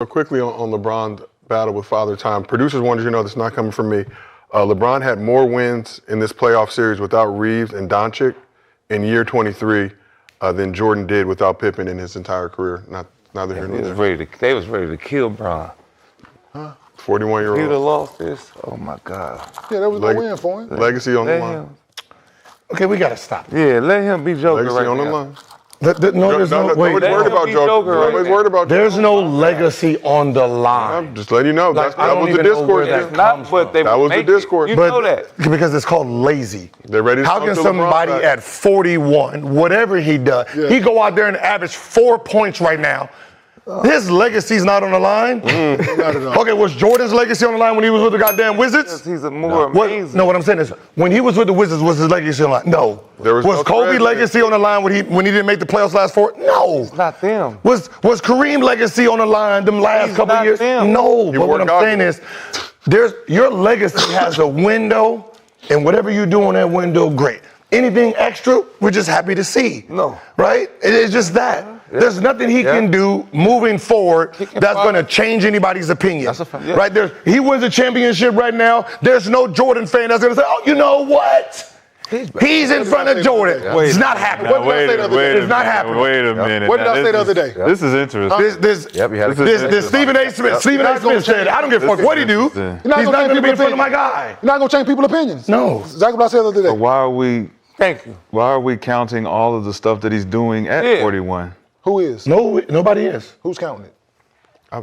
Quickly on LeBron's battle with Father Time, producers wanted you to know this is not coming from me. LeBron had more wins in this playoff series without Reeves and Doncic in year 23 than Jordan did without Pippen in his entire career. Neither here nor there. They was ready to kill Bron. Huh? 41-year-old. He'd have lost this. Oh my God. Yeah, that was no win for him. Legacy on the line. Okay, we gotta stop. Yeah, let him be Joker Legacy right on the now. line. Nobody's worried about Joker. Nobody's worried about Joker. There's no legacy on the line. I'm just letting you know. Like, that was the discourse. That was the discourse. You know that. Because it's called lazy. They're ready to How can somebody at 41, whatever he does, he go out there and average 4 points right now? His legacy's not on the line. Not at all. Okay, was Jordan's legacy on the line when he was with the goddamn Wizards? He's a more amazing. No, what I'm saying is, when he was with the Wizards, was his legacy on the line? No. Was Kobe's legacy on the line when he didn't make the playoffs last four? No. It's not them. Was Kareem's legacy on the line them last couple of years? Them. No. But what I'm saying is, your legacy has a window, and whatever you do on that window, great. Anything extra, we're just happy to see. No. Right? It's just that. Yeah. There's nothing he can do moving forward that's going to change anybody's opinion. That's a fact. Yeah. Right there. He wins a championship right now. There's no Jordan fan that's going to say, oh, you know what? He's in front of Jordan. It's not happening. What did I say the other day? It's not happening. Wait a minute. What did I say the other day? This is interesting. This Stephen A. Smith. Stephen A. Smith said, I don't give a fuck what he do. He's not going to be in front of my guy. You're not going to change people's opinions. No. Exactly what I said the other day. So why are we? Thank you. Why are we counting all of the stuff that he's doing at 41? Who is? No, nobody is. Who's counting it?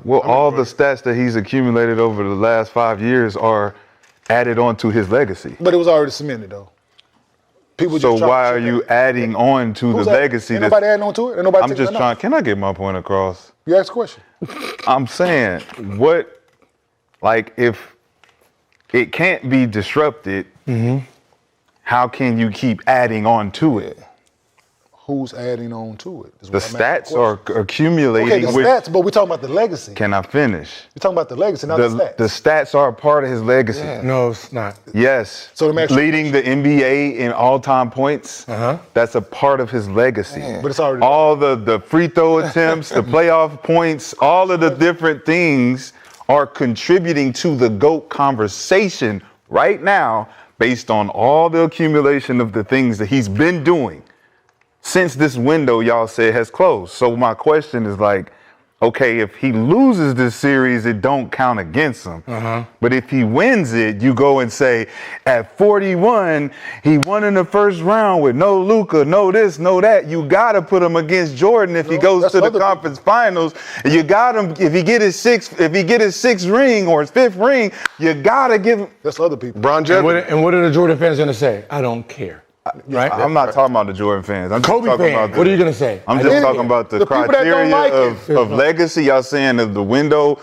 Well, all the stats that he's accumulated over the last 5 years are added on to his legacy. But it was already cemented, though. People so just why are you adding on to the legacy? Ain't nobody adding on to it? Ain't nobody I'm just trying. Can I get my point across? You asked a question. I'm saying, if it can't be disrupted, how can you keep adding on to it? Who's adding on to it? The stats are accumulating. Okay, the stats, but we're talking about the legacy. Can I finish? You're talking about the legacy, not the stats. The stats are a part of his legacy. Yeah. No, it's not. Yes. So leading the NBA in all-time points, that's a part of his legacy. But it's already all the free throw attempts, the playoff points, all of the different things are contributing to the GOAT conversation right now based on all the accumulation of the things that he's been doing since this window y'all said has closed. So my question is okay, if he loses this series, it don't count against him. But if he wins it, you go and say, at 41, he won in the first round with no Luka, no this, no that. You gotta put him against Jordan if he goes to the conference finals. You got him if he get his sixth ring or his fifth ring. You gotta give him. That's other people. And what are the Jordan fans gonna say? I don't care. Right? I'm not talking about the Jordan fans. I'm Kobe just talking fans. about what are you gonna say? I'm just talking about the criteria of legacy. Y'all saying that the window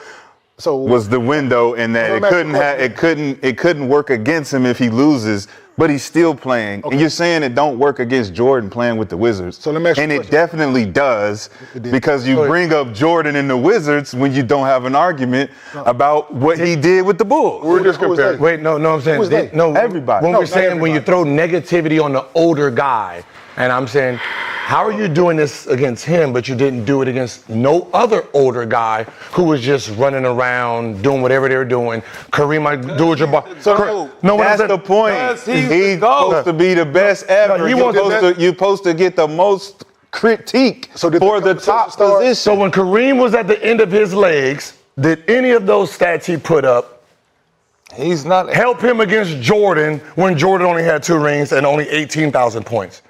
was the window, and that it couldn't work against him if he loses, but he's still playing. And you're saying it don't work against Jordan playing with the Wizards. So let me ask you and it definitely does, because you bring up Jordan and the Wizards when you don't have an argument about what he did with the Bulls. We're just comparing. Wait, no, I'm saying everybody. When we're saying when you throw negativity on the older guy, and I'm saying, how are you doing this against him, but you didn't do it against no other older guy who was just running around doing whatever they were doing? Kareem Abdul-Jabbar. That's the point. He's supposed to be the best ever. You're supposed to get the most critique for the top position. So when Kareem was at the end of his legs, did any of those stats he put up help him against Jordan when Jordan only had 2 rings and only 18,000 points?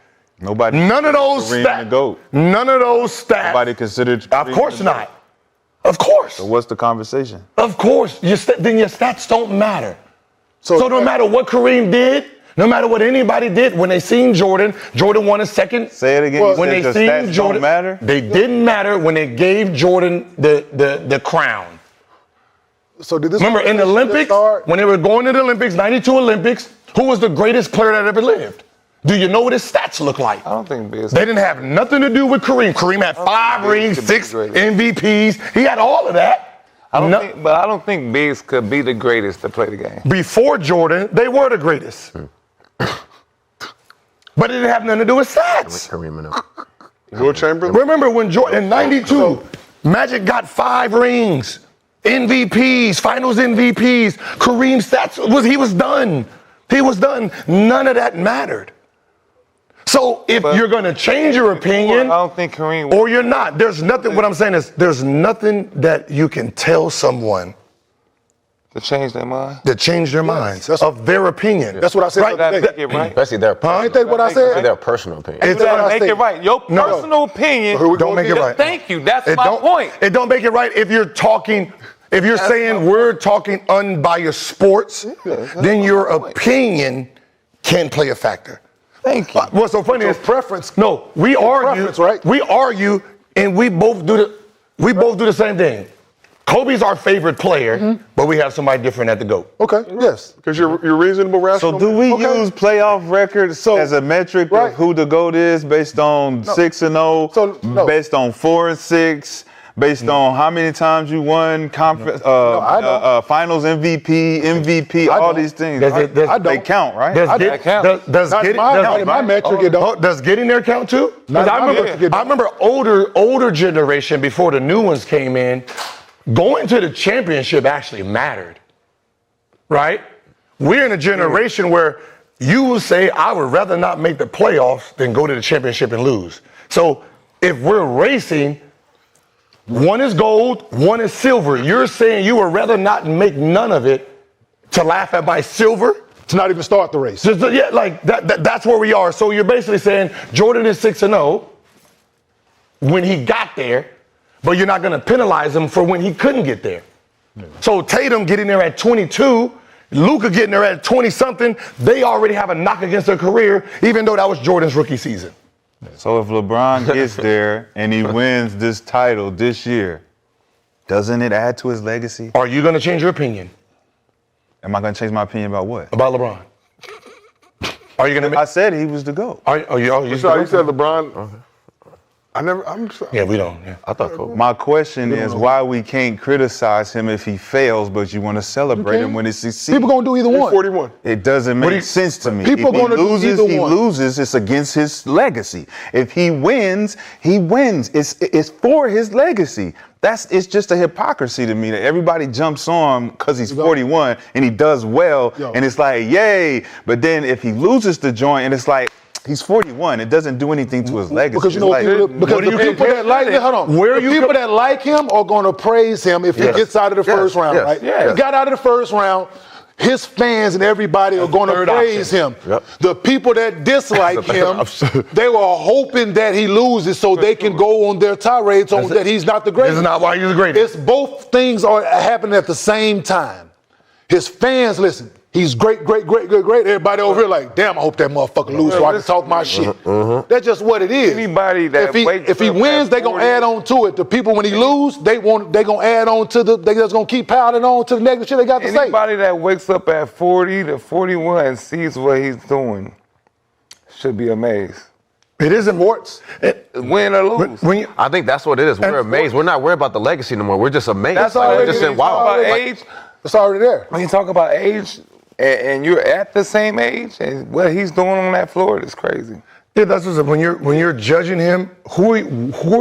Nobody. None of those stats. None of those stats. Nobody considered. Of course not. Of course. So what's the conversation? Of course. Then your stats don't matter. So no matter what Kareem did, no matter what anybody did, when they seen Jordan won a second. Say it again. When they seen Jordan, don't matter? They didn't matter when they gave Jordan the crown. So did this? Remember in the Olympics, when they were going to the Olympics, 92 Olympics, who was the greatest player that ever lived? Do you know what his stats look like? I don't think Biz. They didn't have nothing to do with Kareem. Kareem had 5 rings, 6 MVPs. He had all of that. I don't think Biz could be the greatest to play the game. Before Jordan, they were the greatest. But it didn't have nothing to do with stats. Will Chamberlain? Remember when Jordan in 92, Magic got 5 rings, MVPs, Finals MVPs. Kareem's stats he was done. He was done. None of that mattered. So if you're going to change your opinion, I don't think Kareem. or you're not, there's nothing. What I'm saying is, there's nothing that you can tell someone To change their mind. that change their minds of their opinion. That's what I said. Right. the other That day. make it right. Especially their personal, Ain't that what I said? especially their personal opinion. It's what I Make say. it right. Your No. personal opinion. Here we go Don't make it again. right. Thank you. That's It my don't, point. It don't make it right if you're talking. If you're saying we're talking unbiased sports, then your opinion can play a factor. Thank you. What's so funny Your is preference. No, we argue. preference, right? We argue, and we both do the same thing. Kobe's our favorite player, but we have somebody different at the GOAT. Okay, yes. Because you're reasonable, rational. So do we Okay. use playoff records as a metric right. of who the GOAT is based on 6-0, So, no. based on 4-6, based on how many times you won conference, I don't. finals MVP, I all don't. these things? Does right? it- does- I They don't. count, right? Does Not getting my metric, it don't. Does getting there count too? Not Because I my remember, metric, it don't. I remember older generation before the new ones came in, going to the championship actually mattered, right? We're in a generation where you will say, I would rather not make the playoffs than go to the championship and lose. So if we're racing, one is gold, one is silver. You're saying you would rather not make none of it to laugh at my silver? To not even start the race. Just, yeah, like that's where we are. So you're basically saying Jordan is 6-0 when he got there, but you're not going to penalize him for when he couldn't get there. So Tatum getting there at 22, Luka getting there at 20-something, they already have a knock against their career, even though that was Jordan's rookie season. So if LeBron gets there and he wins this title this year, doesn't it add to his legacy? Are you going to change your opinion Am I going to change my opinion about what? about LeBron? Are you going to I make? said he was the GOAT. You said LeBron. Yeah, we don't. Yeah. I thought Kobe. My question is why we can't criticize him if he fails, but you want to celebrate him when he succeeds. People gonna do either one. 41. It doesn't make sense to me. People If he gonna do loses, either he one. loses. It's against his legacy. If he wins, he wins. It's for his legacy. It's just a hypocrisy to me that everybody jumps on because he's 41 and he does well, and it's like, yay. But then if he loses the joint, and it's like, he's 41. It doesn't do anything to his legacy. Because you know, It's like, because the people that like him, hold on. Where the you people that like him are going to praise him if he gets out of the first round, yes, right? yes. He got out of the first round. His fans and everybody are going to third praise option. him. Yep. The people that dislike him, they were hoping that he loses so they can go on their tirades on that he's not the greatest. This is not why he's the greatest. It's both things are happening at the same time. His fans, listen, he's great, great, great, great, great. Everybody over here like, damn, I hope that motherfucker loses so I can talk my shit. That's just what it is. Anybody that if he wakes up wins, at they gonna 40 add on to it. The people when he lose, they gonna add on to they just gonna keep piling on to the negative shit they got to say. Anybody that wakes up at 40 to 41 and sees what he's doing should be amazed. It is important. Win or lose. When you, I think that's what it is. We're amazed. We're not worried about the legacy no more. We're just amazed. That's Like, already- we're just saying, When you talk wow. about Like, age, It's already there. when you talk about age and you're at the same age and what he's doing on that floor is crazy. yeah, that's what's up. When you're judging him, who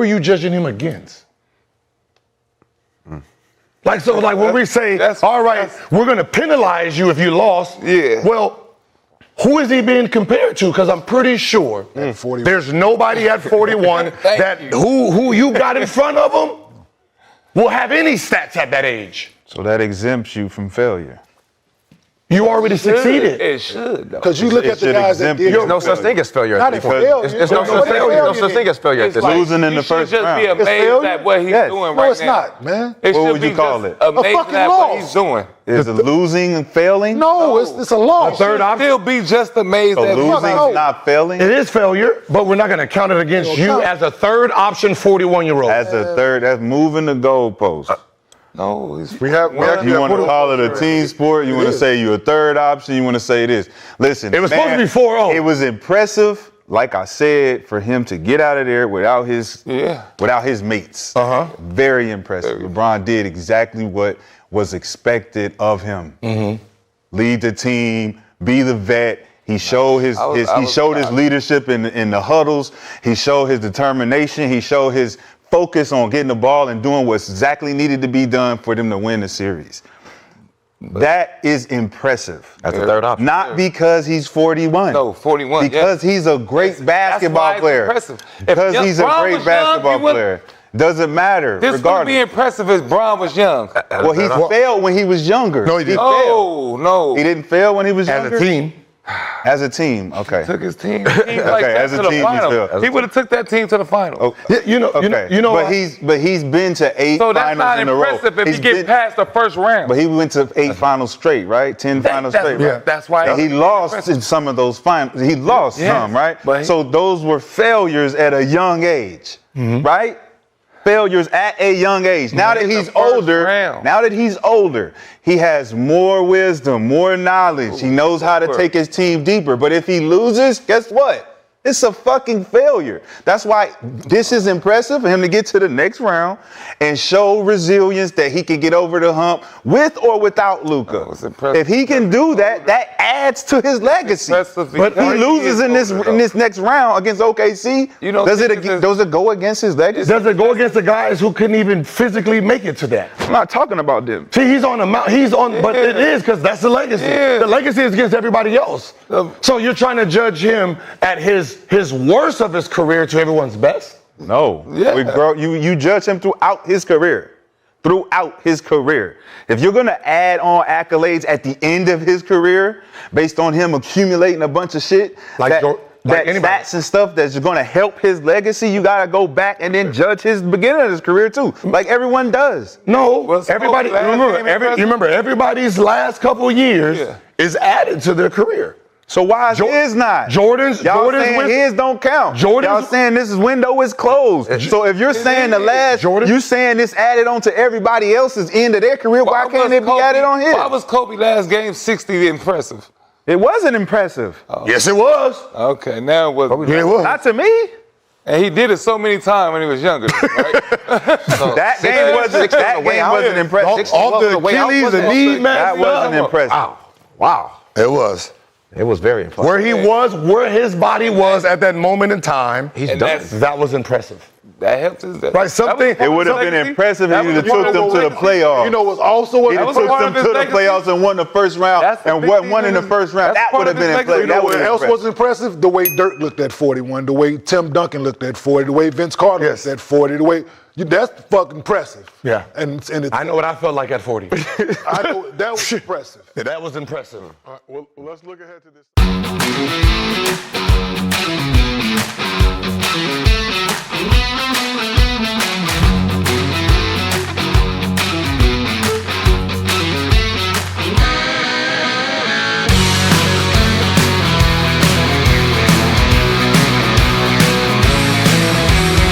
are you judging him against? Like when we say, all right, we're gonna penalize you if you lost. Yeah. Well, who is he being compared to? Because I'm pretty sure 41. there's nobody at 41 that who you got in front of him will have any stats at that age. so that exempts you from failure. You already succeeded. It should, though. Because you look It at the should guys that exempt did. you. There's no such thing as failure. Not at a this point. failure. It's no What such is thing. failure No such thing as failure at It's this like, point. Losing in you the first should just round. be It's amazed failure? at what he's Yes. doing No, right it's now. not, man. It What should would you be call just it? amazing fucking at what loss. he's doing. Is it losing and failing? No, it's a loss. Third option. Still be just amazed So at losing no. is not failing? It is failure, but we're not going to count it against you count. as a third option 41-year-old. As a third, that's moving the goalpost. No, he's We actually You want to have call it a team sport? You want to say you're a third option? You want to say this? Listen, It was supposed to be 4-0. It was impressive, like I said, for him to get out of there without his mates. Very impressive. LeBron did exactly what was expected of him. Lead the team, be the vet. He showed his leadership in the huddles. He showed his determination. He showed his focus on getting the ball and doing what's exactly needed to be done for them to win the series. That is impressive. That's the third option. Not because he's 41. No, 41. Because he's a great basketball player. Impressive. Because he's a great basketball player. Doesn't matter. This would be impressive if Bron was young. Well, he failed when he was younger. No, he didn't. Oh, no. He didn't fail when he was younger? As a team. As a team, okay. Took his team like that as to a the team, final. He would have took that team to the final. Oh, Yeah, you know, but he's been to 8 So that's finals not in a row. impressive if He's he get been- past the first round. But he went to 8 finals straight, right? 10 finals straight, right? That's why And he lost in some of those finals. He lost some, right? But So those were failures at a young age, right? Failures at a young age. Now that he's older, he has more wisdom, more knowledge. He knows how to take his team deeper. But if he loses, guess what? It's a fucking failure. That's why this is impressive for him to get to the next round and show resilience that he can get over the hump with or without Luka. If he can do that, that adds to his legacy. But he loses in this next round against OKC. Does it go against his legacy? Does it go against the guys who couldn't even physically make it to that? I'm not talking about them. See, he's on the mount. But it is because that's the legacy. Yeah. The legacy is against everybody else. So you're trying to judge him at his worst of his career to everyone's best? No. Yeah. You judge him throughout his career. Throughout his career. If you're going to add on accolades at the end of his career based on him accumulating a bunch of shit, stats and stuff that's going to help his legacy, you got to go back and then judge his beginning of his career too, like everyone does. No, everybody. Remember, everybody's last couple years is added to their career. So why is his not? Jordan's saying his don't count. Y'all saying this window is closed. So if you're saying you saying this added on to everybody else's end of their career, why can't it be added on his? Why was Kobe last game 60 impressive? It wasn't impressive. Yes, it was. Okay, now it was. Yeah, it was. Not to me. And he did it so many times when he was younger, right? That game wasn't impressive. Off the Achilles, the knee, man. That wasn't impressive. Wow. It was. It was very impressive. Where his body was at that moment in time, He's done. that was impressive. That helped his. Right, something. It would have been impressive if he took them to the playoffs. You know what's also what He took them to the playoffs and won the first round and won in the first round. That would have been impressive. You know what else was impressive? The way Dirk looked at 41, the way Tim Duncan looked at 40, the way Vince Carter looked at 40, the way that's fucking impressive. Yeah. And it's, I know what I felt like at 40. I know that was impressive. Yeah, that was impressive. All right, well, let's look ahead to this.